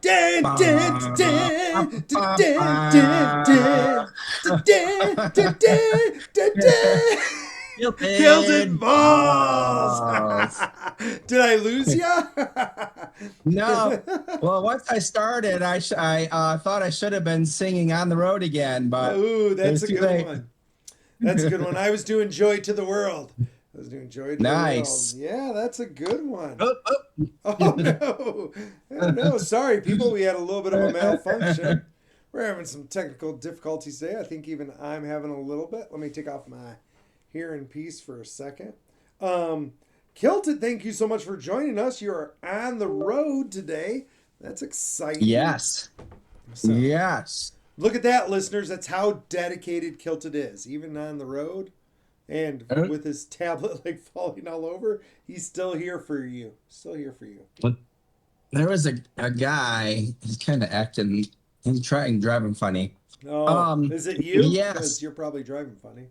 Dun, dun, Ba, dun, ba, dun, dun, dun, ba. dun, dun, dun, dun, dun, dun, dun. Kilted Kilted balls. balls. Did I lose ya? No. Well, once I started, I thought I should have been singing on the road again, but Ooh, it that's was a too good late. one. That's a good one. I was doing Joy to the World. I was doing Joy to the World. Nice. Yeah, that's a good one. Oh, oh. Oh no. Oh no. Sorry, people. We had a little bit of a malfunction. We're having some technical difficulties today. I think even I'm having a little bit. Let me take off my hearing piece for a second. Um, Kilted, thank you so much for joining us. You're on the road today. That's exciting. Yes. So, Yes. look at that, listeners. That's how dedicated Kilted is. Even on the road and Uh, with his tablet like falling all over, he's still here for you. Still here for you. There was a guy, he's kind of acting, he's trying driving funny. Oh, is it you? Because Yes. you're probably driving funny.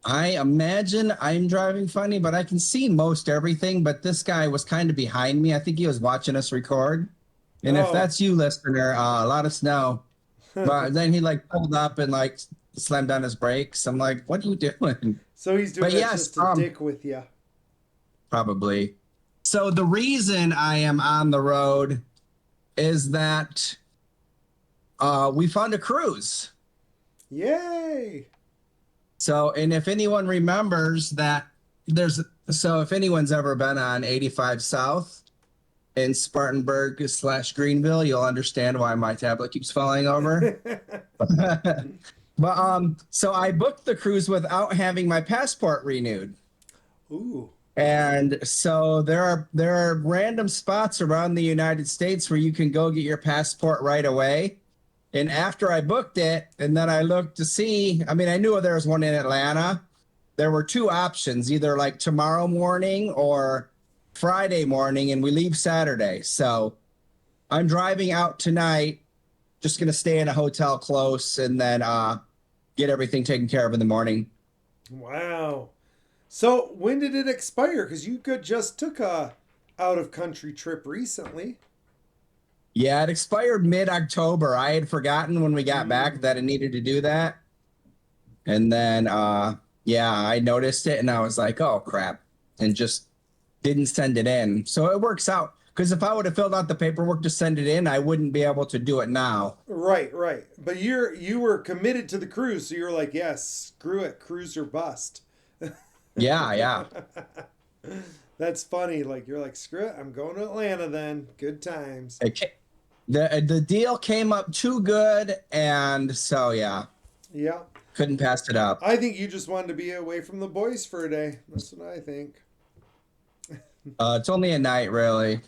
I imagine I'm driving funny, but I can see most everything. But this guy was kind of behind me. I think he was watching us record. And if Oh. that's you, listener, let us know. But then he like pulled up and like slammed on his brakes. I'm like, what are you doing? So he's doing But that yes, just to dick with you. probably. So the reason I am on the road is that we found a cruise. Yay! So, and if anyone remembers that if anyone's ever been on 85 South in Spartanburg/Greenville, you'll understand why my tablet keeps falling over. But so I booked the cruise without having my passport renewed. Ooh. And so there are random spots around the United States where you can go get your passport right away. And after I booked it, and then I looked to see, I mean, I knew there was one in Atlanta. There were two options, either like tomorrow morning or Friday morning, and we leave Saturday. So I'm driving out tonight, just gonna stay in a hotel close and then get everything taken care of in the morning. Wow. So when did it expire? Because you could just took a out of country trip recently. Yeah, it expired mid-October. I had forgotten when we got back Mm. that I needed to do that. And then yeah, I noticed it and I was like, oh crap. And just didn't send it in. So it works out. Because if I would have filled out the paperwork to send it in, I wouldn't be able to do it now. Right, right. But you were committed to the cruise, so you were like, yes, screw it, cruise or bust. Yeah, yeah. That's funny. Like you're like, screw it, I'm going to Atlanta then. Good times. It, the deal came up too good, and so yeah, Yeah. couldn't pass it up. I think you just wanted to be away from the boys for a day. That's what I think. It's only a night, really.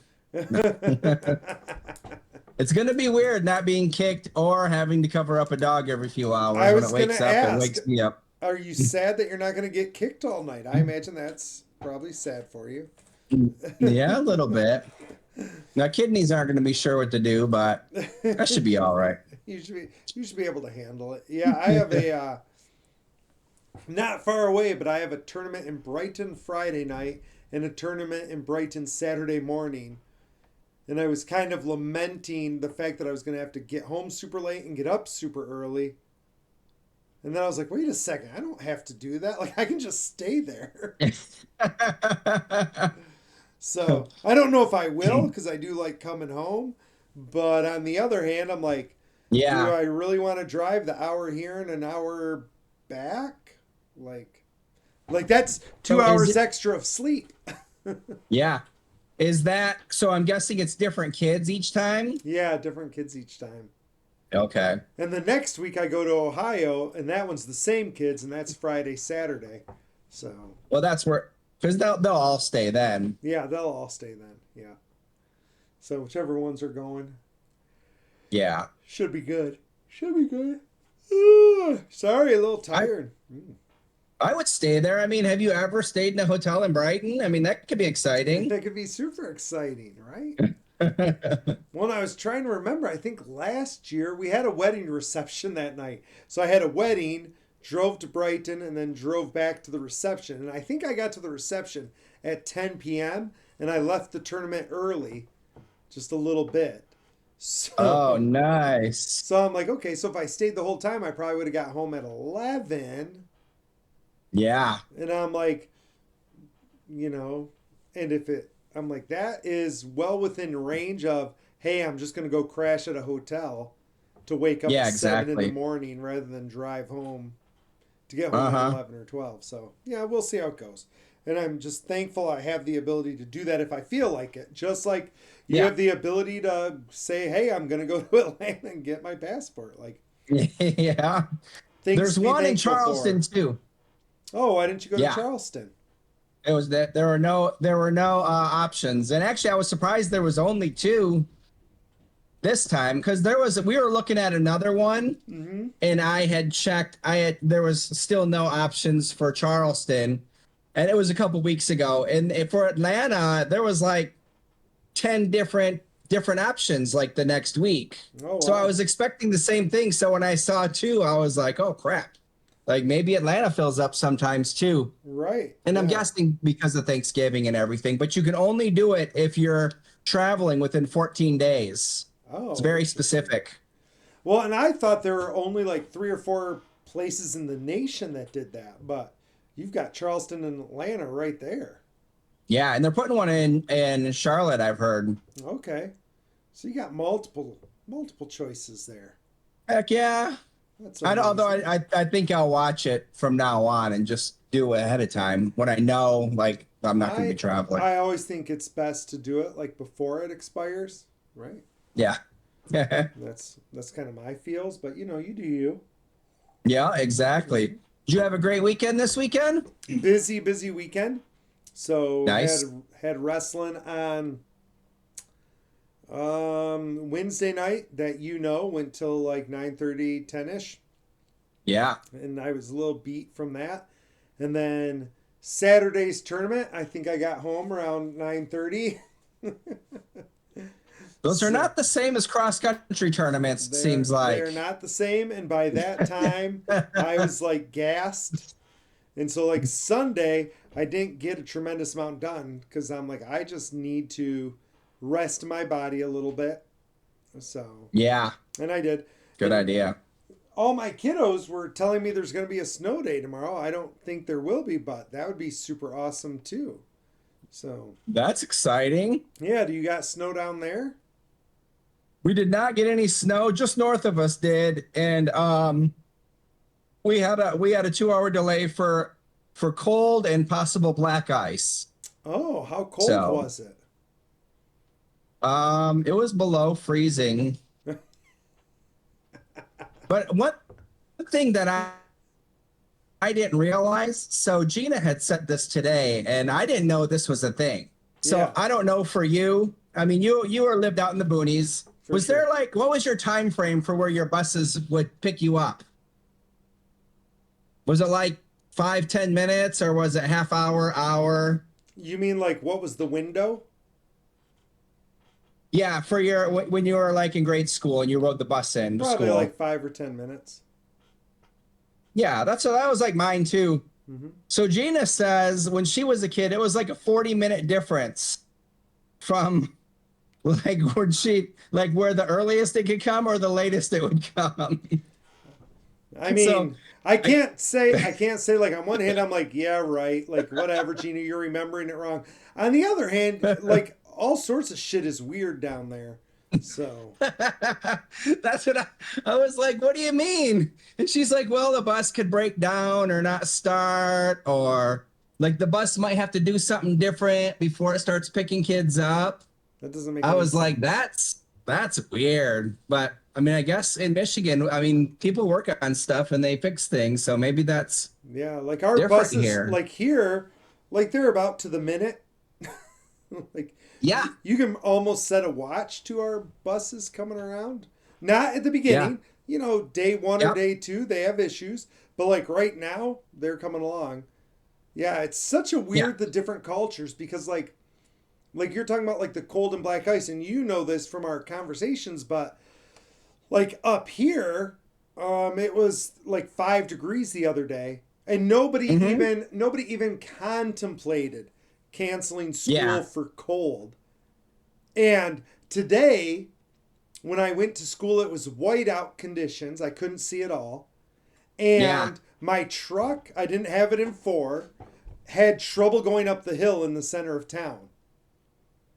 It's gonna be weird not being kicked or having to cover up a dog every few hours. I When it was going wakes to up, it ask, wakes me up. are you sad that you're not going to get kicked all night? I imagine that's probably sad for you. Yeah, a little bit. Now kidneys aren't gonna be sure what to do, but that should be all right. You should be able to handle it. Yeah, I have a not far away, but I have a tournament in Brighton Friday night and a tournament in Brighton Saturday morning. And I was kind of lamenting the fact that I was going to have to get home super late and get up super early. And then I was like, wait a second, I don't have to do that. Like, I can just stay there. So I don't know if I will because I do like coming home. But on the other hand, I'm like, do Yeah. I really want to drive the hour here and an hour back? Like, like that's So two is hours it? extra of sleep. Yeah. Is that so? I'm guessing it's different kids each time. Yeah, different kids each time. Okay. And the next week I go to Ohio, and that one's the same kids, and that's Friday, Saturday. So Well, that's where because they'll all stay then. yeah, they'll all stay then. Yeah. So whichever ones are going Yeah. should be good. Should be good. Sorry, a little I tired. I would stay there. I mean, have you ever stayed in a hotel in Brighton? I mean, that could be exciting. That could be super exciting, right? Well, I was trying to remember. I think last year we had a wedding reception that night. So I had a wedding, drove to Brighton, and then drove back to the reception. And I think I got to the reception at 10 p.m. and I left the tournament early, just a little bit. Oh, So nice. so I'm like, okay, so if I stayed the whole time, I probably would have got home at 11. Yeah. And I'm like, you know, and if it, I'm like, that is well within range of, hey, I'm just going to go crash at a hotel to wake up at Yeah, 7 in the exactly. morning rather than drive home to get home at Uh-huh. 11 or 12. So, yeah, we'll see how it goes. And I'm just thankful I have the ability to do that if I feel like it. Just like you Yeah. have the ability to say, hey, I'm going to go to Atlanta and get my passport. Like, Yeah. things There's to be one in thankful Charleston for. too. Oh, why didn't you go to Yeah. Charleston? It was that there were no options. And actually I was surprised there was only two this time because we were looking at another one Mm-hmm. and I had checked there was still no options for Charleston and it was a couple weeks ago and for Atlanta there was like 10 different options like the next week. Oh, So I wow. was expecting the same thing. So when I saw two, I was like, oh crap. Like maybe Atlanta fills up sometimes too. Right. And I'm Yeah. guessing because of Thanksgiving and everything, but you can only do it if you're traveling within 14 days. It's Oh, very interesting. specific. Well, and I thought there were only like three or four places in the nation that did that, but you've got Charleston and Atlanta right there. Yeah, and they're putting one in Charlotte, I've heard. Okay. So you got multiple choices there. Heck yeah. That's Although amazing. I think I'll watch it from now on and just do it ahead of time when I know like I'm not going to be I traveling. I always think it's best to do it like before it expires, right? Yeah. That's kind of my feels, but you do you. Yeah, exactly. Hmm. Did you have a great weekend this weekend? Busy weekend. So Nice. had wrestling on Wednesday night that went till like 9:30, 10ish, Yeah. and I was a little beat from that. And then Saturday's tournament, I think I got home around 9:30. Those are So not the same as cross country tournaments, it they're seems they're like. not the same, and by that time I was like gassed. And so like Sunday, I didn't get a tremendous amount done because I'm like I just need to rest my body a little bit. So, Yeah, and I did. good And idea. all my kiddos were telling me there's going to be a snow day tomorrow. I don't think there will be, but that would be super awesome too. So, That's exciting. yeah, do you got snow down there? We did not get any snow, just north of us did, and we had a 2 hour delay for cold and possible black ice. Oh, how cold So was it? it was below freezing. But one thing that I didn't realize, so Gina had said this today, and I didn't know this was a thing. So Yeah, I don't know for you. I mean, you were lived out in the boonies. for Was there sure. like what was your time frame for where your buses would pick you up? Was it like 5, 10 minutes, or was it half hour, hour? You mean like what was the window? Yeah, for your when you were like in grade school and you rode the bus in to Probably like school. 5 or 10 minutes. Yeah, that was like mine too. Hmm. So Gina says when she was a kid, it was like a 40-minute difference from like where the earliest it could come or the latest it would come. I So mean, I I, can't say like on one hand I'm like, yeah, right, like whatever, Gina, you're remembering it wrong. On the other hand, like all sorts of shit is weird down there. So, that's what I was like, what do you mean? And she's like, well, the bus could break down or not start, or like the bus might have to do something different before it starts picking kids up. that doesn't make I any was like, sense. that's weird. But I mean, I guess in Michigan, I mean, people work on stuff and they fix things, so maybe that's Yeah, like our different buses here. like here, like they're about to the minute. Like Yeah, you can almost set a watch to our buses coming around. Not at the yeah, beginning, day one or yep, day two, they have issues. But like right now, they're coming along. Yeah, it's such a yeah, weird the different cultures because like you're talking about like the cold and black ice, and you know this from our conversations, but like up here, it was like 5 degrees the other day, and hmm, nobody even contemplated canceling yeah, school for cold. And today when I went to school, it was whiteout conditions. I couldn't see at all. Yeah. And my truck, I didn't have it in four, had trouble going up the hill in the center of town.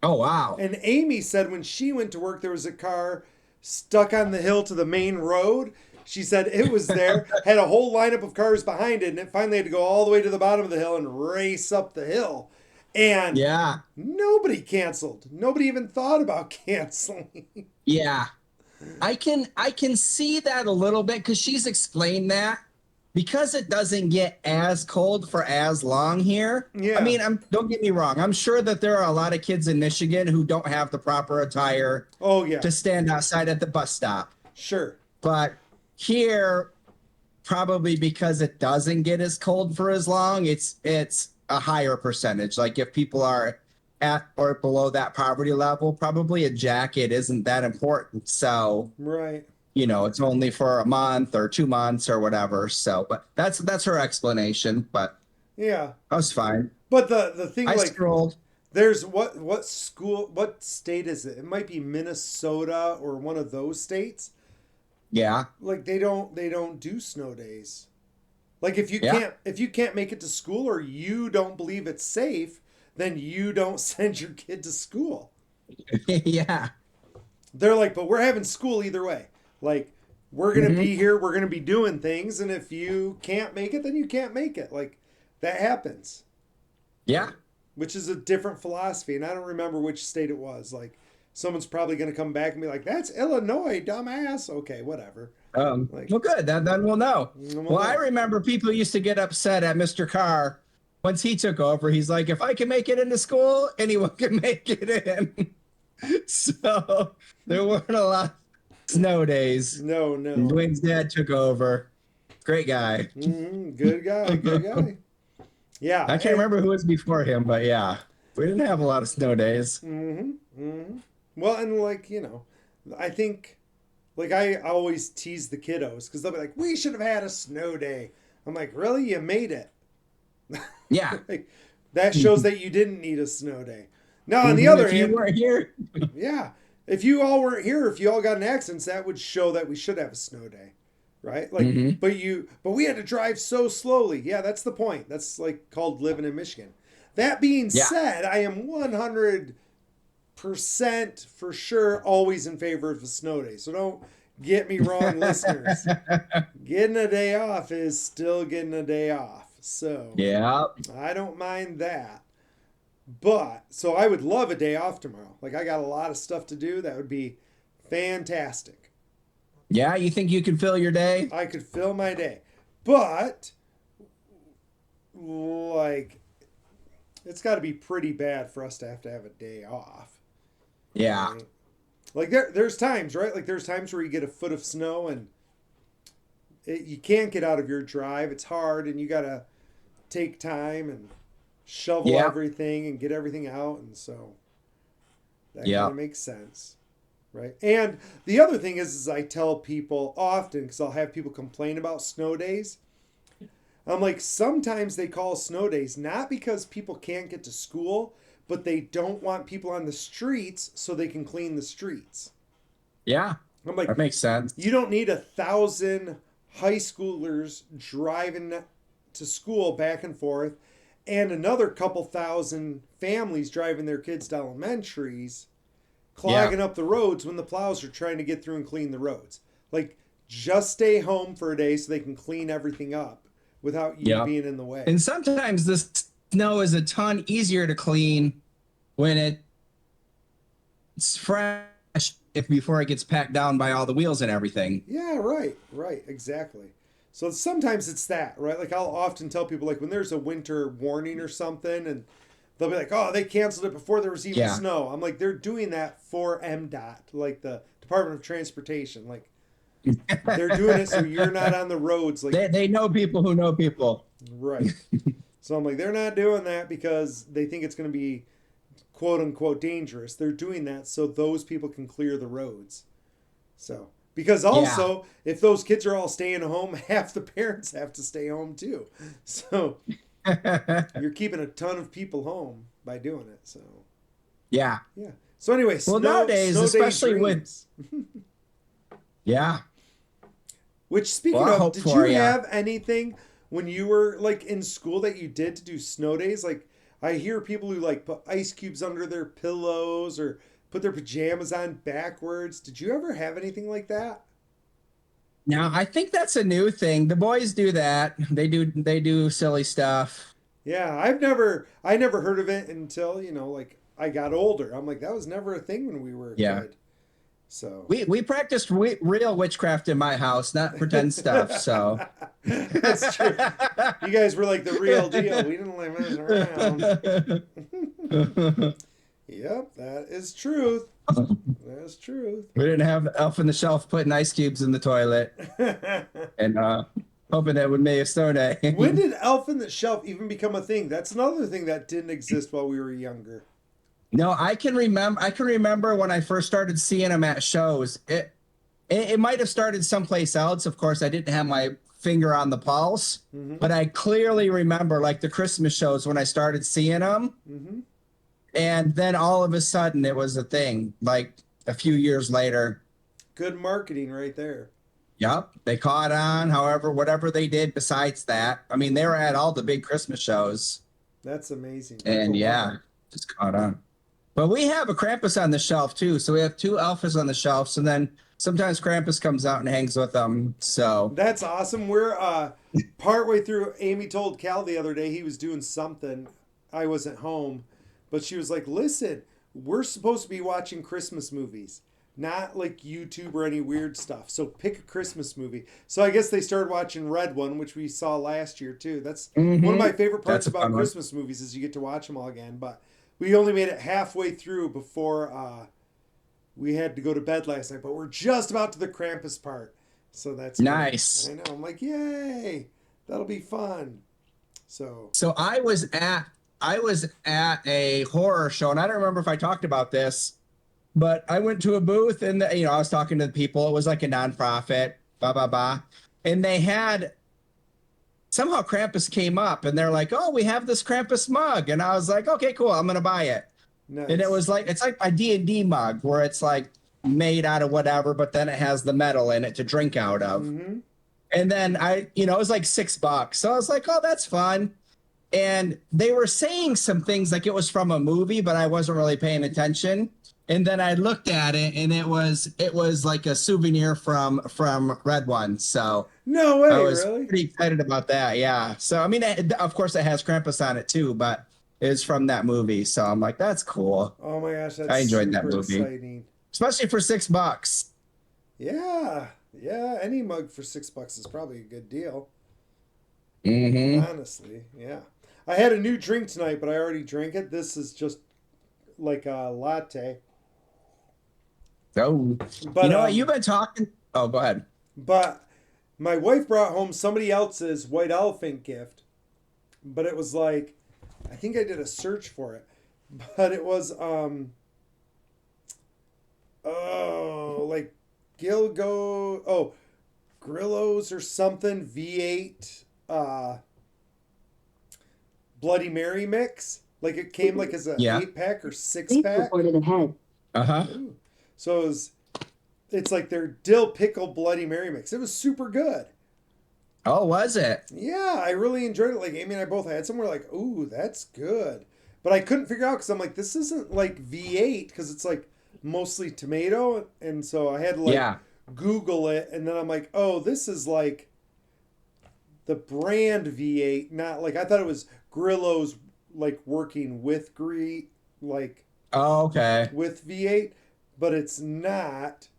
Oh, wow. And Amy said when she went to work, there was a car stuck on the hill to the main road. She said it was there, had a whole lineup of cars behind it, and it finally had to go all the way to the bottom of the hill and race up the hill. And Yeah. nobody canceled. Nobody even thought about canceling. Yeah. I can see that a little bit because she's explained that because it doesn't get as cold for as long here. I Yeah. mean, don't get me wrong. I'm sure that there are a lot of kids in Michigan who don't have the proper attire Oh, yeah. to stand outside at the bus stop. Sure. But here, probably because it doesn't get as cold for as long, it's a higher percentage. Like if people are at or below that poverty level, probably a jacket isn't that important. So, Right. it's only for a month or 2 months or whatever. So, but that's her explanation. But Yeah. I was fine. But the thing, I like, scrolled. there's what state is it? It might be Minnesota or one of those states. Yeah. Like they don't do snow days. Like if you Yeah. can't make it to school or you don't believe it's safe, then you don't send your kid to school. Yeah. They're like, but we're having school either way. Like we're gonna Hmm. be here, we're gonna be doing things, and if you can't make it, then you can't make it. Like that happens. Yeah. Which is a different philosophy. And I don't remember which state it was. Like, someone's probably going to come back and be like, that's Illinois, dumbass. Okay, whatever. Like, Well, good. Then we'll know. we'll Well, I know. remember people used to get upset at Mr. Carr once he took over. He's like, if I can make it into school, anyone can make it in. So there weren't a lot of snow days. No, And no. Dwayne's dad took over. Great guy. Good guy, good I guy. Yeah. can't remember who was before him, but yeah, we didn't have a lot of snow days. Well, and like, I think, like, I always tease the kiddos because they'll be like, we should have had a snow day. I'm like, really? You made it. Yeah. Like, that shows that you didn't need a snow day. Now, on the Mhm. other If you hand, weren't here, yeah. If you all weren't here, if you all got in accidents, that would show that we should have a snow day, right? Like, Mhm. but we had to drive so slowly. Yeah, that's the point. That's like called living in Michigan. That being yeah. said, I am 100% for sure always in favor of a snow day. So don't get me wrong, listeners. Getting a day off is still getting a day off. So Yeah. I don't mind that. But so I would love a day off tomorrow. Like I got a lot of stuff to do. That would be fantastic. Yeah. You think you can fill your day? I could fill my day. But like it's got to be pretty bad for us to have a day off. Yeah. Right? Like there's times, right? Like there's times where you get a foot of snow and you can't get out of your drive. It's hard and you got to take time and shovel Yeah. everything and get everything out, and so that Yeah. kind of makes sense, right? And the other thing is I tell people often because I'll have people complain about snow days. I'm like, sometimes they call snow days not because people can't get to school, but they don't want people on the streets so they can clean the streets. Yeah. I'm like, That makes sense. you don't need 1,000 high schoolers driving to school back and forth and another couple thousand families driving their kids to elementaries, clogging up the roads when the plows are trying to get through and clean the roads. Like, just stay home for a day so they can clean everything up without you Yeah. being in the way. And sometimes the snow is a ton easier to clean when it's fresh if before it gets packed down by all the wheels and everything. Yeah, right, exactly. So sometimes it's that, right? Like I'll often tell people, like when there's a winter warning or something, and they'll be like, "Oh, they canceled it before there was even Yeah. snow." I'm like, they're doing that for MDOT, like the Department of Transportation. Like they're doing it so you're not on the roads. Like They know people who know people. right. So I'm like, they're not doing that because they think it's going to be quote unquote dangerous. They're doing that so those people can clear the roads. So, because also, if those kids are all staying home, half the parents have to stay home too. So, you're keeping a ton of people home by doing it. So, Yeah. yeah. So anyway, Well, nowadays, snow day especially with, dreams. yeah. Which, Well, speaking I of, hope did you for you. have anything when you were like in school that you did to do snow days? Like, I hear people who like put ice cubes under their pillows or put their pajamas on backwards. Did you ever have anything like that? Now, I think that's a new thing. The boys do that. They do silly stuff. Yeah, I never heard of it until, like I got older. I'm like, that was never a thing when we were a Yeah. kid. So We practiced real witchcraft in my house, not pretend stuff. So that's true. You guys were like the real deal. We didn't like messing around. Yep, that is truth. That is truth. We didn't have Elf on the Shelf putting ice cubes in the toilet and hoping that would make a snow When day. did Elf in the Shelf even become a thing? That's another thing that didn't exist while we were younger. No, I can remember. I can remember when I first started seeing them at shows. It might have started someplace else. Of course, I didn't have my finger on the pulse, Mm-hmm. but I clearly remember like the Christmas shows when I started seeing them, Mm-hmm. and then all of a sudden it was a thing. Like a few years later, Good marketing right there. yep, they caught on. However, whatever they did besides that, I mean, they were at all the big Christmas shows, That's amazing. Good and for yeah, them. just caught on. But we have a Krampus on the shelf too. So we have two Alphas on the shelves, and then sometimes Krampus comes out and hangs with them. So That's awesome. We're partway through. Amy told Cal the other day he was doing something. I wasn't home, but she was like, "Listen, we're supposed to be watching Christmas movies, not like YouTube or any weird stuff. So pick a Christmas movie." So I guess they started watching Red One, which we saw last year too. That's one of my favorite parts that's a about fun one. Christmas movies is you get to watch them all again. But we only made it halfway through before we had to go to bed last night, but we're just about to the Krampus part. So that's good. I Nice. know. I'm like, yay, that'll be fun. So, So I was at a horror show, and I don't remember if I talked about this, but I went to a booth and I was talking to the people. It was like a nonprofit, blah blah blah, and they had somehow Krampus came up, and they're like, "Oh, we have this Krampus mug," and I was like, "Okay, cool, I'm gonna buy it." And it nice. was like it's like my D&D mug where it's like made out of whatever, but then it has the metal in it to drink out of. Mm-hmm. And then it was like $6. So I was like, oh, that's fun. And they were saying some things like it was from a movie, but I wasn't really paying attention. And then I looked at it, and it was like a souvenir from Red One. So No I way, was really? pretty excited about that. Yeah. So I mean, of course, it has Krampus on it too, but it's from that movie. So I'm like, that's cool. Oh my gosh, that's I enjoyed that super movie, exciting. especially for $6. Yeah, yeah. Any mug for $6 is probably a good deal. Mm-hmm. Honestly, yeah. I had a new drink tonight, but I already drank it. This is just like a latte. So, you But know what? You've been talking. Oh, go ahead. but my wife brought home somebody else's white elephant gift, but it was like I think I did a search for it, but it was like Gilgo Grillos or something V8 Bloody Mary mix. Like it came like as a Yeah. 8 pack or six Please pack. report it ahead. Uh-huh. Ooh. So it's like their dill pickle Bloody Mary mix. It was super good. Oh, was it? Yeah, I really enjoyed it. Like Amy and I both had some. We're like, ooh, that's good. But I couldn't figure out because I'm like, this isn't like V8 because it's like mostly tomato, and so I had to like Yeah. Google it, and then I'm like, oh, this is like the brand V8, not like I thought it was Grillo's like working with like Oh, okay. with V8, but it's not.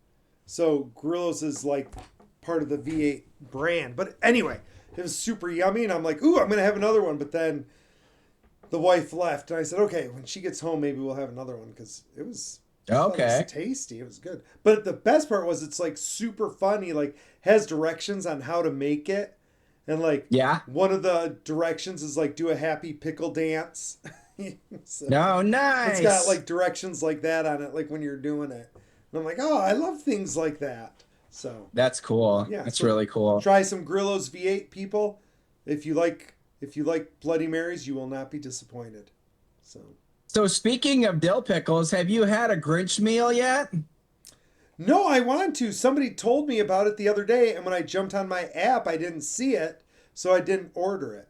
So Grillo's is like part of the V8 brand. But anyway, it was super yummy, and I'm like, ooh, I'm gonna have another one. But then the wife left, and I said, okay, when she gets home, maybe we'll have another one because it was. I thought it Okay. was tasty. It was good. But the best part was it's like super funny. Like has directions on how to make it, and like Yeah. one of the directions is like do a happy pickle dance. So No, it's got nice. like directions like that on it, like when you're doing it. And I'm like, oh, I love things like that. So That's cool. yeah, That's so really cool. try some Grillo's V8 people. If you like Bloody Marys, you will not be disappointed. So So speaking of dill pickles, have you had a Grinch meal yet? No, I want to. Somebody told me about it the other day, and when I jumped on my app, I didn't see it, so I didn't order it.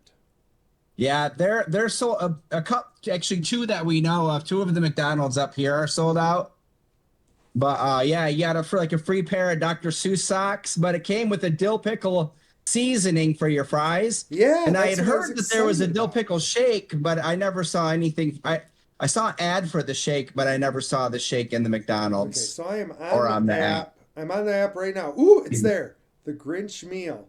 Yeah, they're so a cup actually two that we know of. Two of the McDonald's up here are sold out. But yeah, you got a for like a free pair of Dr. Seuss socks, but it came with a dill pickle seasoning for your fries. Yeah, And I that's had what I was heard that there was a excited dill about. pickle shake, but I never saw anything. I saw an ad for the shake, but I never saw the shake in the Okay, McDonald's so I am on or the on the app. app. I'm on the app right now. Ooh, it's there. The Grinch meal.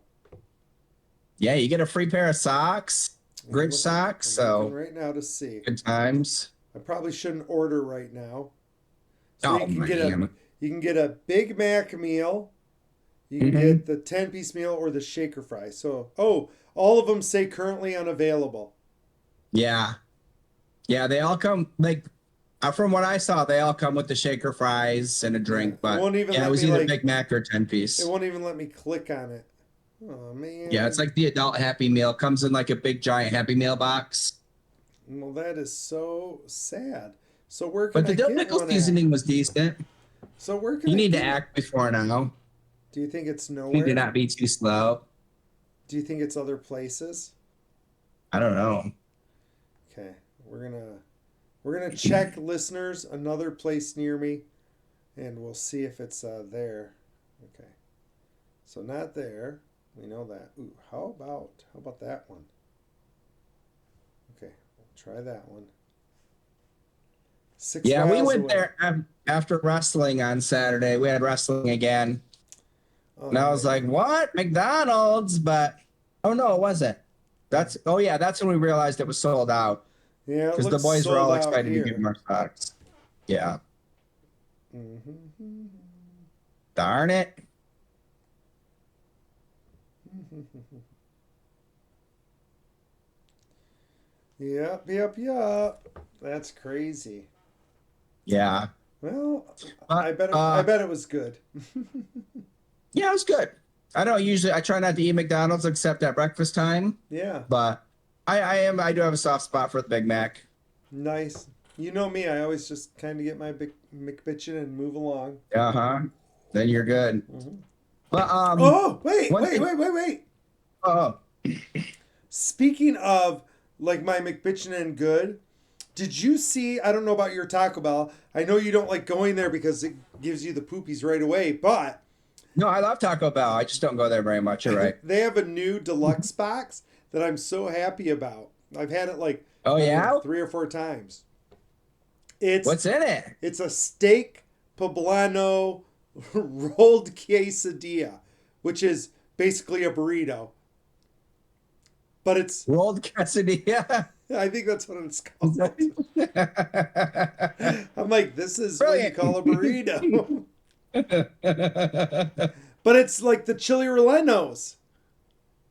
Yeah, you get a free pair of socks, Grinch Looking. socks. I'm looking So right now to see. good times. I probably shouldn't order right now. So Oh man. you can get a Big Mac meal. You can Hmm. get the 10-piece meal or the shaker fry. So, oh, all of them say currently unavailable. Yeah. Yeah, they all come like from what I saw, they all come with the shaker fries and a Yeah, drink. it But won't even yeah, it let was me either like Big Mac or 10 it piece. won't even let me click on it. Oh Yeah, it's man. like the adult Happy Meal. Comes in like a big giant Happy Meal box. Well, that is so sad. So where can But the I dill get pickle one at? seasoning was decent. So where can You I need to get it? act before now. Do you think it's You need to nowhere? not be too slow. Do you think it's other places? I don't know. Okay, we're gonna check listeners another place near me, and we'll see if it's there. Okay, so not there. We know that. Ooh, how about that one? Okay, we'll try that one. Six Yeah, we miles went away. there after wrestling on Saturday. We had wrestling again. And Oh I was like, man. what? McDonald's? But oh no, it wasn't. That's oh yeah, that's when we realized it was sold out Yeah, it because the looks boys were sold all out excited to get here. more stocks. Yeah. Mm-hmm. Darn it. Yep, yep, yep. That's crazy. Yeah. Well, But I bet it was good. yeah, it was good. I try not to eat McDonald's except at breakfast time, Yeah, but I do have a soft spot for the Big Mac. nice. You know me, I always just kind of get my big McBitchin and move along. Uh-huh. Then you're good. Hmm. But Oh, wait, one wait, thing wait, wait, wait. oh Speaking of like my McBitchin and good, did you see? I don't know about your Taco Bell. I know you don't like going there because it gives you the poopies right away, but no, I love Taco Bell. I just don't go there very much. You're right. they have a new deluxe box that I'm so happy about. I've had it like, Oh I don't know, yeah? 3 or 4 times. It's What's in it? it's a steak poblano rolled quesadilla, which is basically a burrito. But it's Rolled quesadilla. I think that's what it's Is called. that- I'm like, this is what you call a Brilliant. burrito. But it's like the chili rellenos,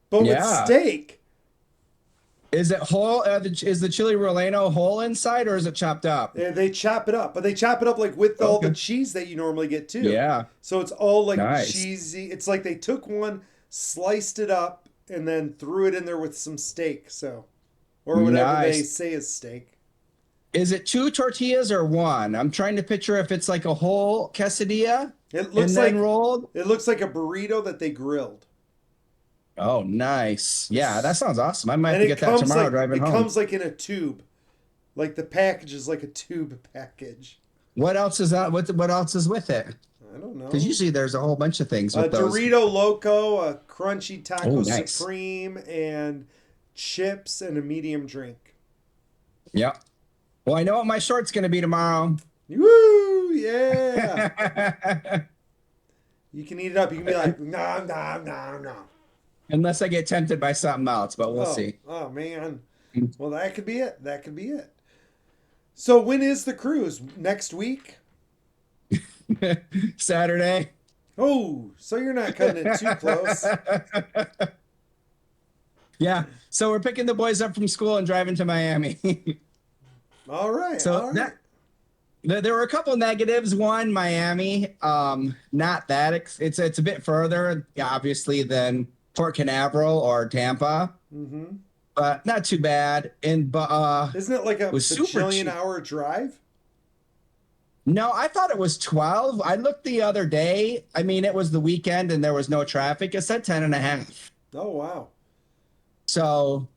but with Yeah. steak. Is it whole? Is the chili relleno whole inside or is it chopped up? They chop it up, but they chop it up like with all the Okay. cheese that you normally get too. Yeah. So it's all like Nice. cheesy. It's like they took one, sliced it up, and then threw it in there with some steak. So, or whatever they Nice. say is steak. Is it two tortillas or one? I'm trying to picture if it's like a whole quesadilla It and looks then like rolled. it looks like a burrito that they grilled. Oh, nice. Yeah, that It's sounds awesome. I might have and to get that tomorrow driving it home. comes like in a tube. Like the package is like a tube package. What else is that? What else is with it? I don't Because know. usually there's a whole bunch of things A with those. Dorito Loco, a crunchy Oh, taco nice. supreme, and chips and a medium drink. Yeah. Well, I know what my short's going to be tomorrow. Woo! Yeah. You can eat it up. You can be like, no, no, no, no. Unless I get tempted by something else, but we'll Oh, see. oh man. Well, that could be it. That could be it. So when is the cruise? Next week? Saturday. Oh, so you're not cutting it too close. Yeah. So we're picking the boys up from school and driving to Miami. All right, So all right. that there were a couple negatives. One, Miami, not that it's a bit further, yeah, obviously, than Port Canaveral or Tampa. Mm-hmm. but not too bad. And but Isn't it like a it was super bajillion cheap. hour drive? No, I thought it was 12. I looked the other day. I mean, it was the weekend and there was no traffic. It said 10 and a half. Oh wow. So,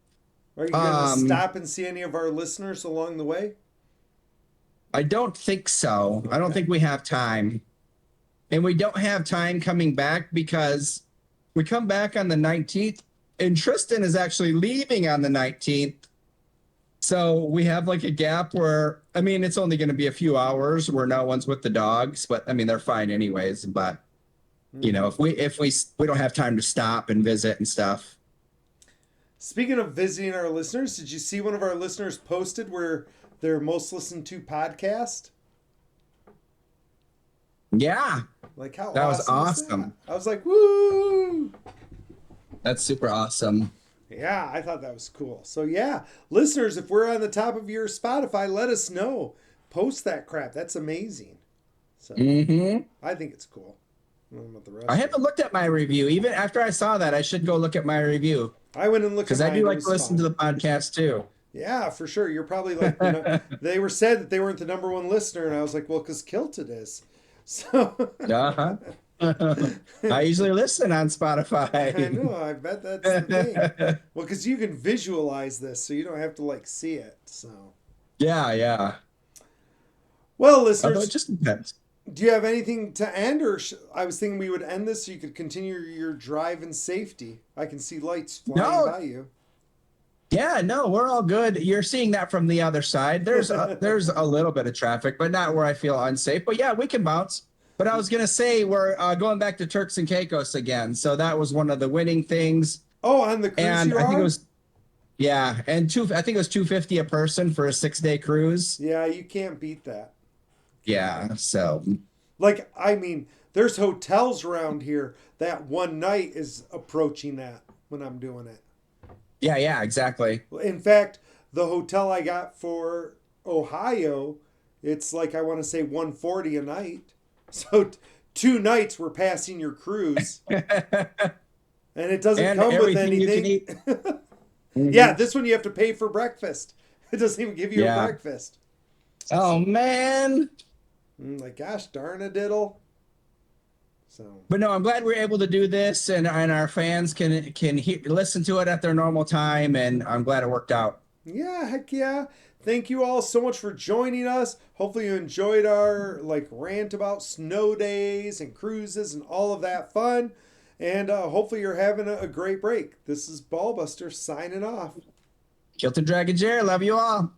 Are you gonna um, stop and see any of our listeners along the way? I don't think so. I don't Okay. think we have time. And we don't have time coming back because we come back on the 19th and Tristan is actually leaving on the 19th. So we have like a gap where, I mean, it's only going to be a few hours where no one's with the dogs, but I mean, they're fine anyways. But you know, Hmm. if we don't have time to stop and visit and stuff. Speaking of visiting our listeners, did you see one of our listeners posted where their most listened to podcast? Yeah, Like, how that was awesome is that? awesome. I was like, woo! That's super awesome. Yeah, I thought that was cool. So, yeah, listeners, if we're on the top of your Spotify, let us know. Post that crap. That's amazing. So, Hmm. I think it's cool. I don't know about the I rest of haven't you. looked at my review. Even after I saw that, I should go look at my review I went and looked at because I mine. do It like to was listen to fun. the podcast too. Yeah, for sure. You're probably like the. They were said that they weren't the number one listener, and I was like, well, because Kilted is. So. Uh-huh. I usually listen on I Spotify. know. I bet that's the thing. Well, because you can visualize this, so you don't have to like see it. So. Yeah, yeah. Well, Although it listeners, just depends. do you have anything to end, or I was thinking we would end this so you could continue your drive in safety. I can see lights flying No, by you. yeah, no, we're all good. You're seeing that from the other side. There's a little bit of traffic, but not where I feel unsafe. But yeah, we can bounce. But I was gonna say we're going back to Turks and Caicos again. So that was one of the winning things, Oh, on the cruise and you I think it are? was yeah, and two. I think it was 250 a person for a 6 day cruise. Yeah, you can't beat that. Can't beat. Yeah, so Like, I mean, there's hotels around here that one night is approaching that when I'm doing it. yeah, yeah, exactly. In fact, the hotel I got for Ohio, it's like I want to say 140 a night. So 2 nights we're passing your cruise, and it doesn't And come with everything you can anything. eat. Yeah, Mhm. this one you have to pay for breakfast. It doesn't even give you a Yeah. breakfast. Oh So, man. like, gosh darn a diddle. So, But no, I'm glad we're able to do this, and our fans listen to it at their normal time, and I'm glad it worked out. yeah, heck yeah. Thank you all so much for joining us. Hopefully you enjoyed our like rant about snow days and cruises and all of that fun. And hopefully you're having a great break. This is Ballbuster signing off. Kilted Dragon Jerry, love you all.